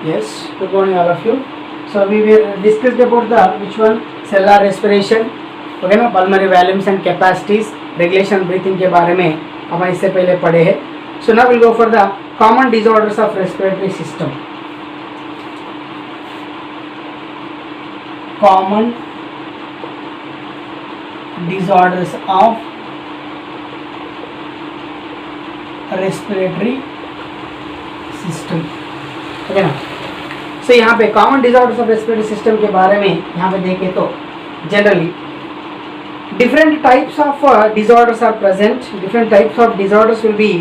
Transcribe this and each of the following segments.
Yes, good morning all of you. So we will discuss about the which one cellular respiration, okay ना, pulmonary volumes and capacities, regulation breathing के बारे में अपन इससे पहले पढ़े हैं. So now we'll go for the common disorders of respiratory system. Common disorders of respiratory system, okay ना. So यहाँ पे common disorders of respiratory system के बारे में यहाँ पे देखें तो generally different types of disorders are present. Different types of disorders will be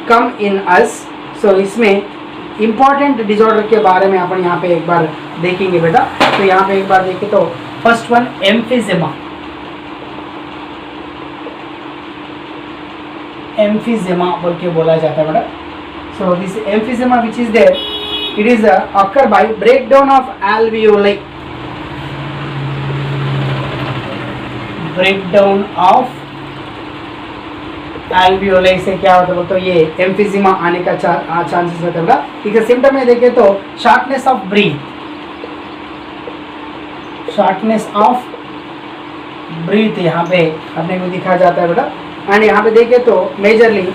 come in us. So इसमें इम्पॉर्टेंट डिजॉर्डर के बारे में अपन यहाँ पे एक बार देखेंगे बेटा. तो यहाँ पे एक बार देखें तो फर्स्ट वन एम्फिजेमा. एम्फिजेमा बोल के बोला जाता है बेटा. So this emphysema which is there, it is occur by breakdown of alveoli. Breakdown of alveoli से क्या होता है तो ये एम्फिजीमा आने का चांसेस होता है. ठीक है, सिम्टम में देखें तो shortness of breath, shortness of breath यहाँ पे अपने को दिखा जाता है बेटा. एंड यहाँ पे देखें तो majorly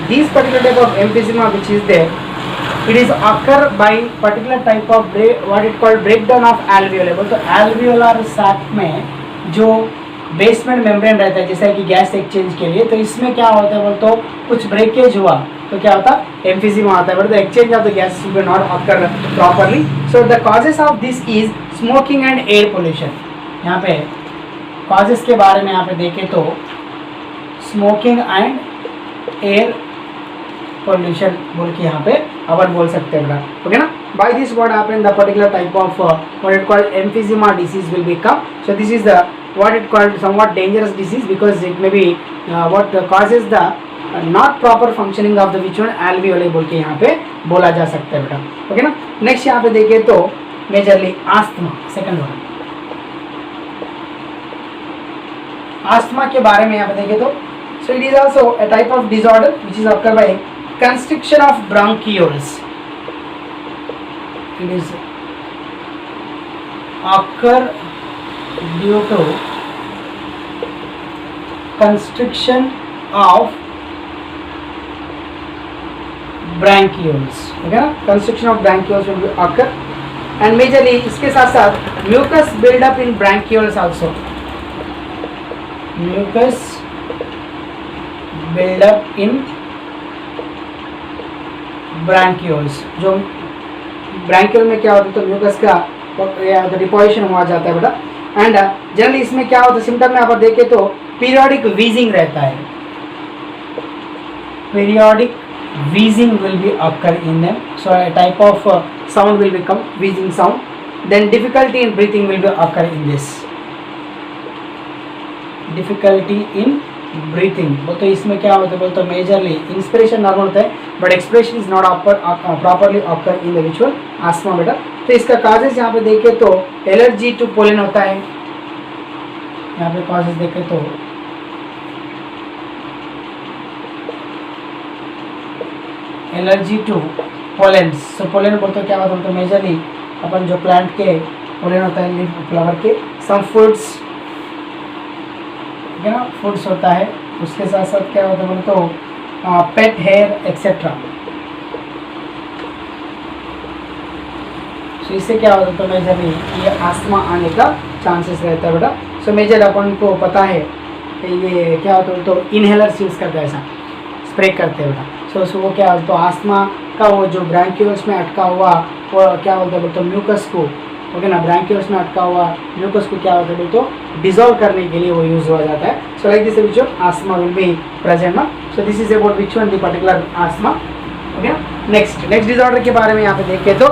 this particular type of emphysema which is there, it is occur by particular type of what it called breakdown of alveoli. तो alveolar sac में जो बेसमेंट मेम्ब्रेन रहता है जैसे कि गैस एक्सचेंज के लिए, तो इसमें क्या होता है बोल तो कुछ ब्रेकेज हुआ तो क्या होता है एम्फिजीमा आता है. But the exchange of the gas will not occur properly. So the causes of this is smoking and air pollution. यहाँ पे कॉजेस के बारे में यहाँ पे देखें तो स्मोकिंग एंड एयर पोल्यूशन बोल के यहाँ पे अपन बोल सकते हैं बेटा. ओके ना. By this what happen the particular type of what it called emphysema disease will become. So this is the what it called somewhat dangerous disease because it may be what causes the not proper functioning of the which one alveoli बोल के यहाँ पे बोला जा सकता है बेटा. Okay ना. नेक्स्ट यहाँ पे देखें तो majorly asthma, second one. Asthma के बारे में यहाँ पे देखें तो so it is also a type of disorder which is occurred by constriction of bronchioles. It is occur due to constriction of bronchioles. Okay ना. Constriction of bronchioles will be occur and majorly इसके साथ साथ mucus build up in bronchioles also. Mucus build up in ब्रांकियोल्स. जो ब्रांकियोल में क्या होता है तो म्यूकस का डिपोजिशन हुआ जाता है बेटा. एंड जनरली इसमें क्या होता है सिम्टम में आप देखें तो पीरियोडिक वीजिंग रहता है. Periodic wheezing will be occur in them. So a type of sound will become wheezing sound. Then difficulty in breathing will be occur in this. Difficulty in breathing बोलते इसमें क्या होता है बोलते मेजरली इंस्पिरेशन नॉर्मल होता है but expression is not properly occur in the visual asthma बेटा. तो इसका काजेस यहाँ पे देखें तो एलर्जी टू पोलन होता है. यहाँ पे काजेस देखें तो allergy to pollens. So pollen बोलते क्या होता है तो मेजरली अपन जो प्लांट के पोलन होता है लीफ फ्लावर के, सम फूड्स ना फूड्स होता है, उसके साथ साथ क्या होता है बोले तो पेट हेयर एक्सेट्रा. सो इससे क्या होता है तो मेजरली ये आस्थमा आने का चांसेस रहता है बेटा. सो मेजर अपन को पता है कि ये क्या होता है तो इनहेलर्स यूज़ करते हैं, ऐसा स्प्रे करते हैं बेटा. सो वो क्या होता है तो आस्थमा का वो जो ब्रांकियोल्स में अटका हुआ वो क्या बोलते हैं बोलते म्यूकस को, ओके ना, ब्रांकियोल्स में अटका हुआ म्यूकस को क्या होता है तो डिसॉल्व करने के लिए वो यूज हुआ जाता है. So like this which asthma will be present ना. So this is about which one the particular asthma. Okay ना. नेक्स्ट डिसऑर्डर के बारे में यहाँ पे देखें तो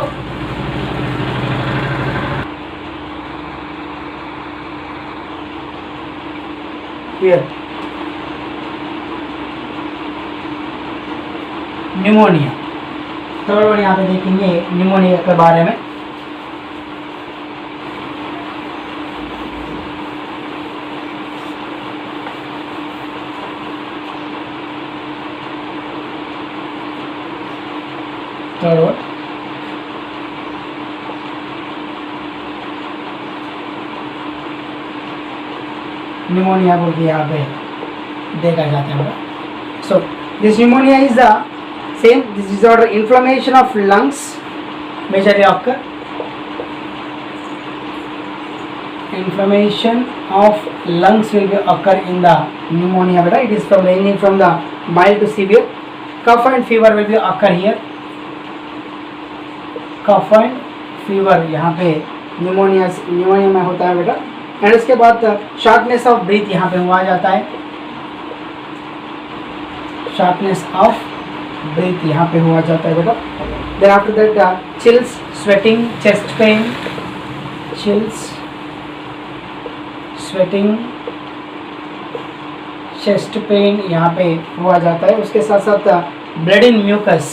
न्यूमोनिया. थर्ड वन यहाँ पे देखेंगे न्यूमोनिया के बारे में. third one निमोनिया बोल के यहाँ पे देखा जाता है। So this pneumonia is the same, this disorder inflammation of lungs majorly occur, inflammation of lungs will be occur in the pneumonia beta. It is from ranging from the mild to severe. Cough and fever will be occur here. Cough and fever यहाँ पे pneumonia में होता है बेटा। And उसके बाद shortness of breath यहाँ पे हुआ जाता है, shortness of breath यहाँ पे हुआ जाता है बेटा। Then after that chills, sweating, chest pain, chills, sweating, chest pain यहाँ पे हुआ जाता है। उसके साथ साथ blood in mucus,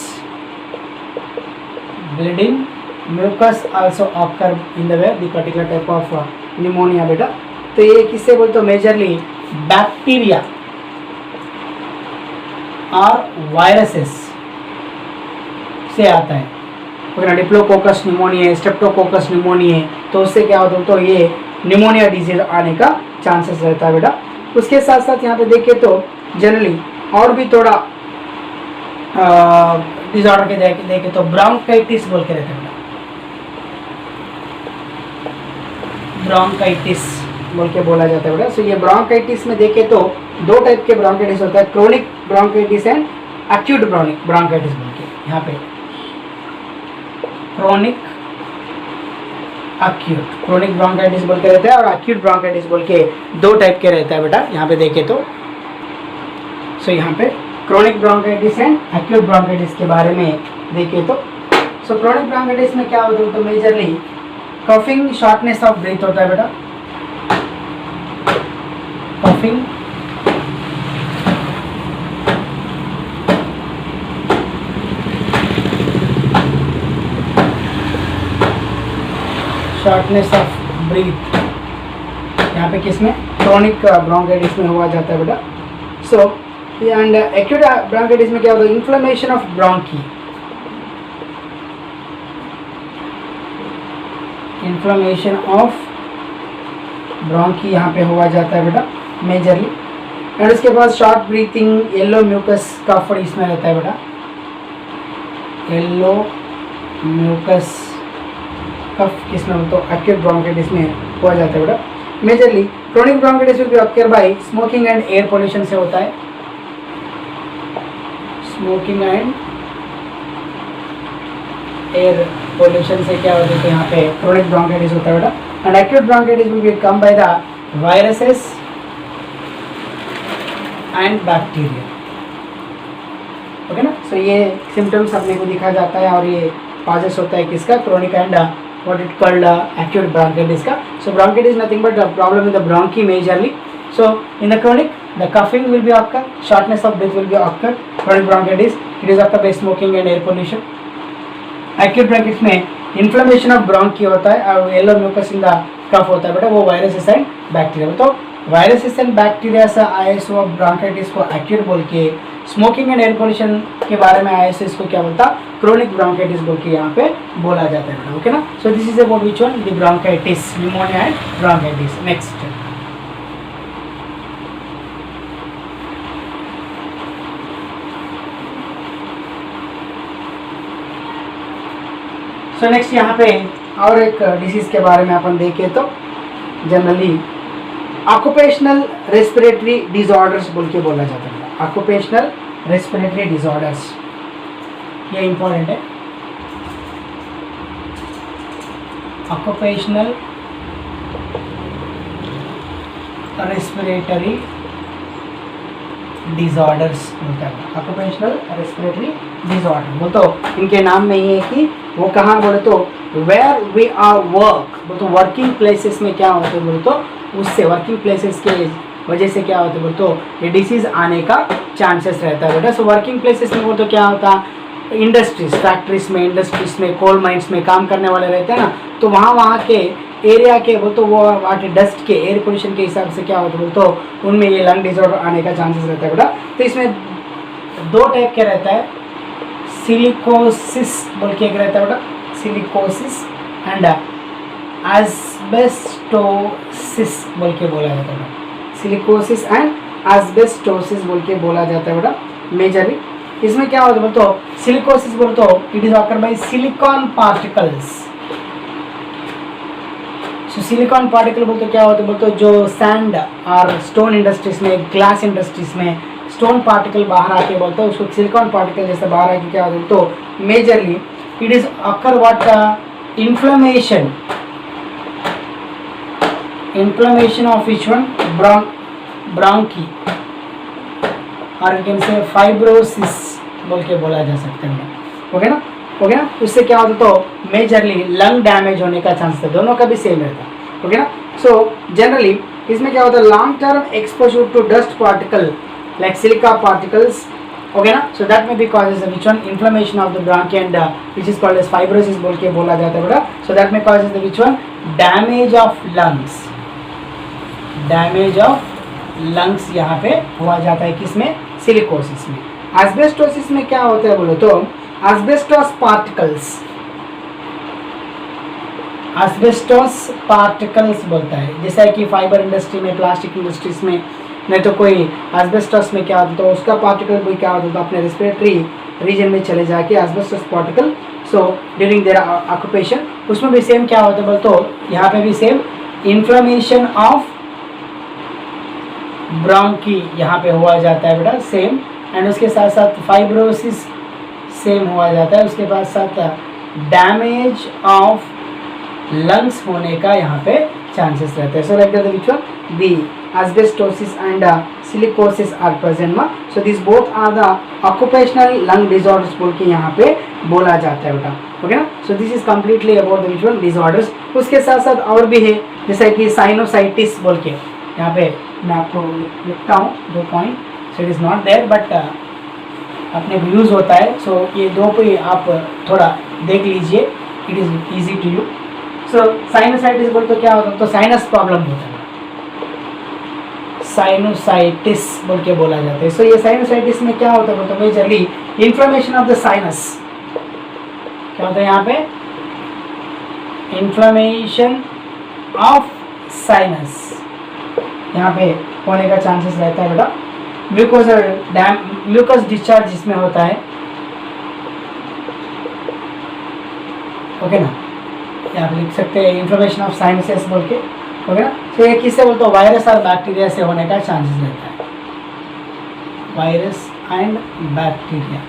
blood in mucus also occur in the way the particular type of pneumonia बेटा। तो ये किससे बोलते हो? मेजरली बैक्टीरिया और वायरसेस से आता है। अगर डिप्लोकोकस निमोनिया, स्ट्रेप्टोकोकस निमोनिया, तो उससे क्या होता है? तो ये निमोनिया डिजीज आने का चांसेस रहता है बेटा। उसके साथ साथ यहाँ पे देखें तो जनरली और भी थोड़ा डिसऑर्डर के देखें तो ब्रोंकाइटिस बोल के रहता है बेटा, ब्रोंकाइटिस बोल के बोला जाता है बेटा। सो ये ब्रोंकाइटिस में देखें तो दो टाइप के ब्रोंकाइटिस होता है, chronic bronchitis and acute bronchitis बोल के। यहाँ पे क्रोनिक एक्यूट, क्रोनिक ब्रोंकाइटिस बोल के रहता है और एक्यूट ब्रोंकाइटिस बोल के दो टाइप के रहता है बेटा। यहाँ पे देखें तो सो यहाँ पे chronic bronchitis and acute bronchitis के बारे में देखें तो सो क्रोनिक ब्रोंकाइटिस में क्या होता है? तो majorly coughing, shortness of breath होता है बेटा, कफिंग, शॉर्टनेस ऑफ ब्रीथ यहाँ पे किसमें? क्रोनिक ब्रोंकाइटिस में हुआ जाता है बेटा। सो एंड एक्यूट ब्रोंकाइटिस में क्या होता है? Inflammation of bronchi, inflammation of bronchi यहाँ पे हुआ जाता है बेटा मेजरली। एंड उसके बाद शॉर्ट ब्रीथिंग, येलो म्यूकस कफ इसमें रहता है बेटा, येलो म्यूकस कफ किसमें? तो एक्यूट ब्रोंकाइटिस में हुआ जाता है बेटा majorly. Chronic bronchitis will be occur by smoking and air pollution से होता है, स्मोकिंग एंड एयर पोल्यूशन से क्या होता है? तो यहाँ पे क्रोनिक ब्रोंकाइटिस होता है बेटा। And acute bronchitis will be come by the viruses and bacteria. Okay ना? सो ये सिम्टम्स अपने को दिखा जाता है और ये कॉजेस होता है किसका? Chronic and what it called acute bronchitis ka. So bronchitis is nothing but a problem in the bronchi majorly. So in the chronic, the coughing will be occur, shortness of breath will be occur. Chronic bronchitis, it is occur by smoking and air pollution. Acute bronchitis में inflammation of bronchi होता है और yellow mucus in the cough होता है बेटा, वो viruses and bacteria। तो viruses and bacteria से आए सो bronchitis को acute बोल के, स्मोकिंग एंड एयर पोल्यूशन के बारे में आए से इसको क्या बोलता? क्रोनिक ब्रोंकाइटिस बोल के यहाँ पे बोला जाता है। ओके ना? So this is about which one? The bronchitis, pneumonia and bronchitis. Next, so next यहाँ पे और एक डिसीज के बारे में अपन देखें तो जनरली ऑक्यूपेशनल रेस्पिरेटरी डिसऑर्डर्स बोल के बोला जाता है। ऑक्यूपेशनल रेस्पिरेटरी डिसऑर्डर्स, ये इंपॉर्टेंट है। ऑक्यूपेशनल रेस्पिरेटरी डिसऑर्डर्स बोलता है। ऑक्यूपेशनल रेस्पिरेटरी डिसऑर्डर बोल तो इनके नाम में ही है कि वो कहाँ बोले तो वेयर वी आर वर्क, बोल तो वर्किंग प्लेसेस में क्या होते हैं बोल तो उससे वर्किंग प्लेसेस के वजह से क्या होता है बोल तो ये डिसीज आने का चांसेस रहता है बेटा। सो वर्किंग प्लेसेस में बोल तो क्या होता है? इंडस्ट्रीज, फैक्ट्रीज में, इंडस्ट्रीज में, कोल माइंस में काम करने वाले रहते हैं ना, तो वहाँ के एरिया के बोल तो वो वाटर डस्ट के एयर पोल्यूशन के हिसाब से क्या होता है बोल तो उनमें ये लंग डिसऑर्डर आने का चांसेस रहता है बेटा। तो इसमें दो टाइप के रहता है, सिलिकोसिस बोल के एक रहता है बेटा, सिलिकोसिस एंड एस्बेस्टोसिस बोल के बोला जाता है। सिलिकोसिस एंड एस्बेस्टोसिस बोल के बोला जाता है बेटा मेजरली। इसमें क्या होता है बोलते हो, सिलिकोसिस बोलते हो it is occur by silicon particles. So silicon particle बोलते क्या होता है बोलते जो सैंड और स्टोन इंडस्ट्रीज में, ग्लास इंडस्ट्रीज में स्टोन पार्टिकल बाहर आके बोलते हो उसको सिलिकॉन पार्टिकल जैसे बाहर आके क्या होता है तो majorly it is occur what inflammation of which one bronchi और यू कैन से फाइब्रोसिस बोल के बोला जा सकता है। ओके ना, ओके ना। उससे क्या होता है तो मेजरली लंग डैमेज होने का चांस है, दोनों का भी सेम रहता है। ओके ना। सो जनरली इसमें क्या होता है long term exposure to dust particle like silica particles, okay ना, सो दैट में be causes which one inflammation of the bronchi and which is called as fibrosis बोल के बोला जाता है बेटा। सो दैट में causes the which one damage of lungs, damage of lungs यहाँ पे हुआ जाता है किसमें, सिलिकोसिस में। एस्बेस्टोसिस में क्या होता है बोलो तो एस्बेस्टोस पार्टिकल्स बोलता है, जैसा कि फाइबर इंडस्ट्री में, प्लास्टिक इंडस्ट्रीज में, नहीं तो कोई एस्बेस्टोस में क्या होता है तो उसका पार्टिकल भी क्या होता है तो अपने रेस्पिरेटरी रीजन में चले जाके asbestos particle, so during their occupation उसमें भी सेम क्या होता है बोल तो यहाँ पे भी सेम इन्फ्लेमेशन ऑफ ब्रोंकी यहाँ पे हुआ जाता है बेटा सेम, एंड उसके साथ साथ फाइब्रोसिस सेम हुआ जाता है, उसके बाद साथ डैमेज ऑफ लंग्स होने का यहाँ पे चांसेस रहते हैं। So like that which one the asbestosis and silicosis are present मा, so this both are the occupational lung disorders बोल के यहाँ पे बोला जाता है बेटा। ओके ना, so this is completely about the which one disorders. उसके साथ साथ और भी है जैसे कि साइनोसाइटिस बोल के, यहाँ पे मैं आपको लिखता हूँ 2 point, so it is not there but अपने को यूज़ होता है, सो ये 2 पे आप थोड़ा देख लीजिए, it is easy to you. So sinusitis बोल तो क्या होता है तो साइनस प्रॉब्लम होता है, साइनोसाइटिस बोल के बोला जाता है। सो ये साइनोसाइटिस में क्या होता है तो majorly inflammation of the sinus, क्या होता है यहाँ पे इन्फ्लेमेशन ऑफ साइनस यहाँ पे होने का चांसेस रहता है बेटा। म्यूकस डिस्चार्ज जिसमें होता है, ओके ना, आप लिख सकते हैं इन्फ्लेमेशन ऑफ साइनसेस बोल के, ओके ना। तो ये किससे बोलते हो वायरस और बैक्टीरिया से होने का चांसेस रहता है, वायरस एंड बैक्टीरिया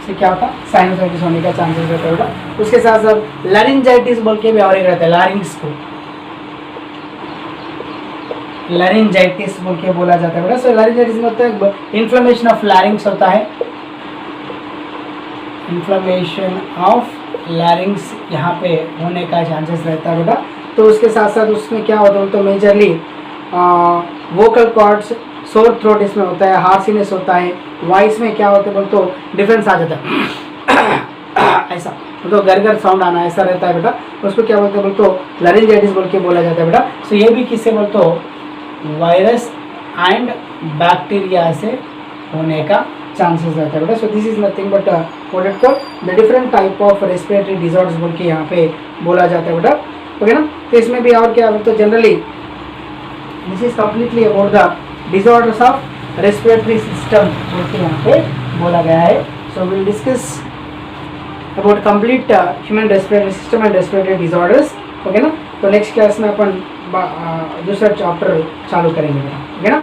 से क्या होता है साइनोसाइटिस होने का चांसेस रहता है बेटा। उसके साथ साथ लैरिंजाइटिस बोल के भी और एक रहता है, लैरिंग्स को लैरिंजाइटिस बोल के बोला जाता है बेटा। सो लैरिंजाइटिस में होता है इन्फ्लेमेशन ऑफ लैरिंग्स होता है, इन्फ्लेमेशन ऑफ लैरिंग्स यहाँ पे होने का चांसेस रहता है बेटा। तो उसके साथ साथ उसमें क्या होता है तो majorly vocal cords, sore throat इसमें होता है, हार्सीनेस होता है, वॉइस में क्या होता है बोल तो डिफरेंस आ जाता है ऐसा तो गरगर साउंड आना ऐसा रहता है बेटा। उसको क्या बोलते हैं बोल तो लैरिंजाइटिस बोल के बोला जाता है बेटा। सो ये भी किससे बोल तो वायरस एंड बैक्टीरिया से होने का चांसेस रहता है बेटा। So this is nothing but what it called the different type of respiratory disorders बोल के यहाँ पे बोला जाता है बेटा। ओके ना, तो इसमें भी और क्या तो generally this is completely about the disorders of respiratory system बोल के यहाँ पे बोला गया है। So will discuss about complete human respiratory system and respiratory disorders. Okay ना, तो नेक्स्ट क्लास में अपन दूसरा चैप्टर चालू करेंगे, ओके ना।